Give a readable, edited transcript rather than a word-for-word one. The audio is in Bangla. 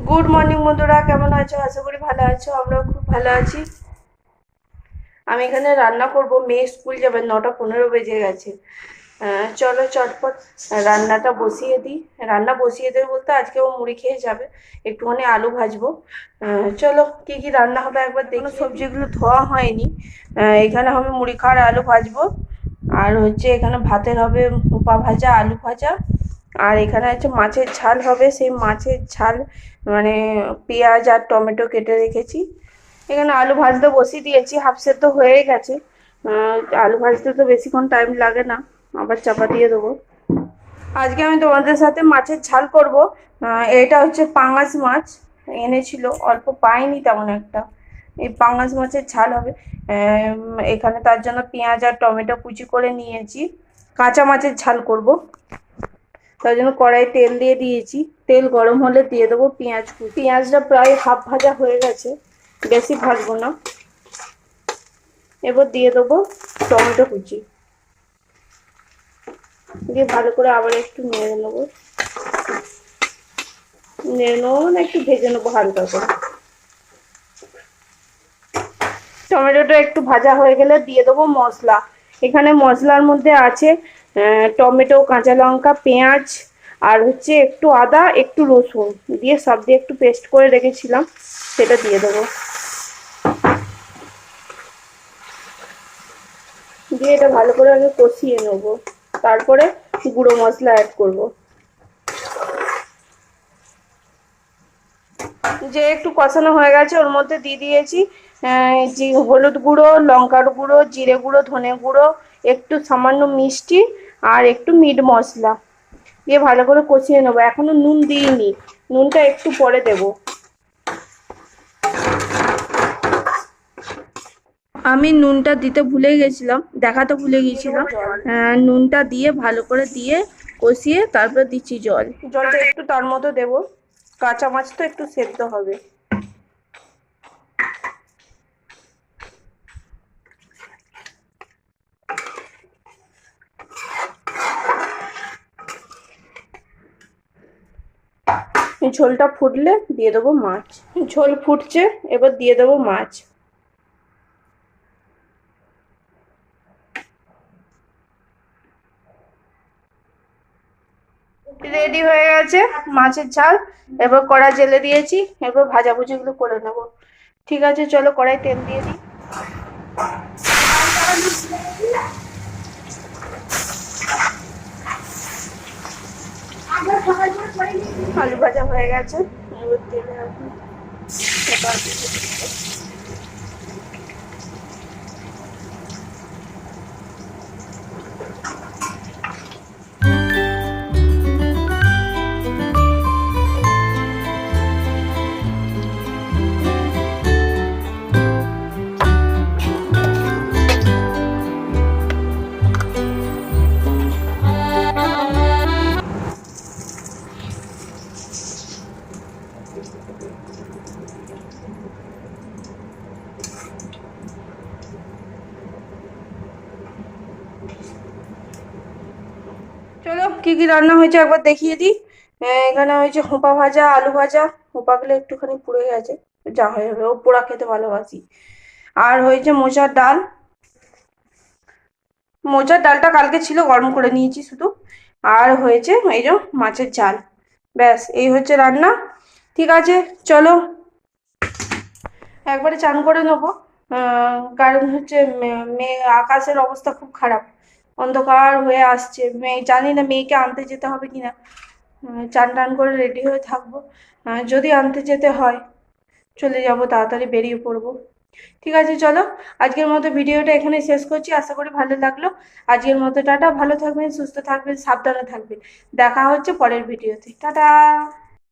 গুড মর্নিং বন্ধুরা, কেমন আছো? আশা করি ভালো আছো। আমরাও খুব ভালো আছি। আমি এখানে রান্না করব। মেয়ে স্কুল যাবে, 9:15 বেজে গেছে। চলো চটপট রান্নাটা বসিয়ে দিই। রান্না বসিয়ে দেবে বলতে আজকে ও মুড়ি খেয়ে যাবে। একটুখানি আলু ভাজবো। চলো কি কি রান্না হবে একবার দেখি। সবজিগুলো ধোয়া হয়নি। এখানে হবে মুড়ি খাওয়ার আলু ভাজবো। আর হচ্ছে এখানে ভাতের হবে ভাপা ভাজা, আলু ভাজা। আর এখানে আছে মাছের ঝাল হবে। সেই মাছের ঝাল মানে পেঁয়াজ আর টমেটো কেটে রেখেছি। এখানে আলু ভাজতে বসিয়ে দিয়েছি, হাফ সেদ্ধ হয়ে গেছে। আলু ভাজতে তো বেশিক্ষণ টাইম লাগে না, আবার চাপা দিয়ে দেবো। আজকে আমি তোমাদের সাথে মাছের ঝাল করব। এটা হচ্ছে পাঙাশ মাছ এনেছিল, অল্প পাইনি তেমন একটা। এই পাঙাশ মাছের ঝাল হবে। এখানে তার জন্য পেঁয়াজ আর টমেটো কুচি করে নিয়েছি। কাঁচা মাছের ঝাল করব, তার জন্য কড়াই তেল দিয়ে দিয়েছি। তেল গরম হলে দিয়ে দেবো পেঁয়াজ কুচি। পেঁয়াজটা প্রায় হাফ ভাজা হয়ে গেছে, বেশি ভাজবো না। এবার দিয়ে দেবো টমেটো কুচি, দিয়ে ভালো করে আবার একটু নেড়ে নেবো। নেড়ে নেবো মানে একটু ভেজে নেবো হালকা করে। টমেটোটা একটু ভাজা হয়ে গেলে দিয়ে দেবো মশলা। এখানে মশলার মধ্যে আছে টমেটো, কাঁচা লঙ্কা, পেঁয়াজ, আর হচ্ছে একটু আদা, একটু রসুন দিয়ে সব দিয়ে একটু পেস্ট করে রেখেছিলাম, সেটা দিয়ে দেবো। দিয়ে এটা ভালো করে আগে কষিয়ে নেবো, তারপরে গুঁড়ো মশলা অ্যাড করব। যে একটু কষানো হয়ে গেছে, ওর মধ্যে দিয়ে দিয়েছি যে হলুদ গুঁড়ো, লঙ্কার গুঁড়ো, জিরে গুঁড়ো, ধনে গুঁড়ো, একটু সামান্য মিষ্টি আর একটু মিট মশলা দিয়ে ভালো করে কষিয়ে নেবো। এখনো নুন দিইনি, নুনটা একটু পরে দেব। আমি নুনটা দিতে ভুলে গেছিলাম, দেখাতে ভুলে গেছিলাম। নুনটা দিয়ে ভালো করে দিয়ে কষিয়ে তারপর দিচ্ছি জল। জলটা একটু তার মতো দেবো, কাঁচা মাছ তো একটু সেদ্ধ হবে। ঝোলটা ফুটলে দিয়ে দেবো মাছ। ঝোল ফুটছে, এবার দিয়ে দেবো মাছ। রেডি হয়ে গেছে মাছের ঝাল। এবার কড়া জেলে দিয়েছি, এবার ভাজাভুজিগুলো করে নেবো। ঠিক আছে, চলো কড়াই তেল দিয়ে দিই। আলু ভাজা হয়ে গেছে, এবার তেলে চলো কি কি রান্না হয়েছে একবার দেখিয়ে দিই। এখানে হয়েছে হোঁপা ভাজা, আলু ভাজা। হোঁপাগুলো একটুখানি পুড়ে গেছে, যা হয়ে যাবে, ও পোড়া খেতে ভালোবাসি। আর হয়েছে মোচার ডাল। মোচার ডালটা কালকে ছিল, গরম করে নিয়েছি শুধু। আর হয়েছে এই যে মাছের ঝাল। ব্যাস, এই হচ্ছে রান্না। ঠিক আছে, চলো একবারে চান করে নেবো। কারণ হচ্ছে মেয়ে, আকাশের অবস্থা খুব খারাপ, অন্ধকার হয়ে আসছে। মেয়ে, জানি না মেয়েকে আনতে যেতে হবে কিনা। চান টান করে রেডি হয়ে থাকবো। যদি আনতে যেতে হয় চলে যাব, তাড়াতাড়ি বেরিয়ে পড়বো। ঠিক আছে, চলো আজকের মতো ভিডিওটা এখানে শেষ করছি। আশা করি ভালো লাগলো। আজকের মতো টাটা। ভালো থাকবেন, সুস্থ থাকবেন, সাবধানে থাকবেন। দেখা হচ্ছে পরের ভিডিওতে। টাটা।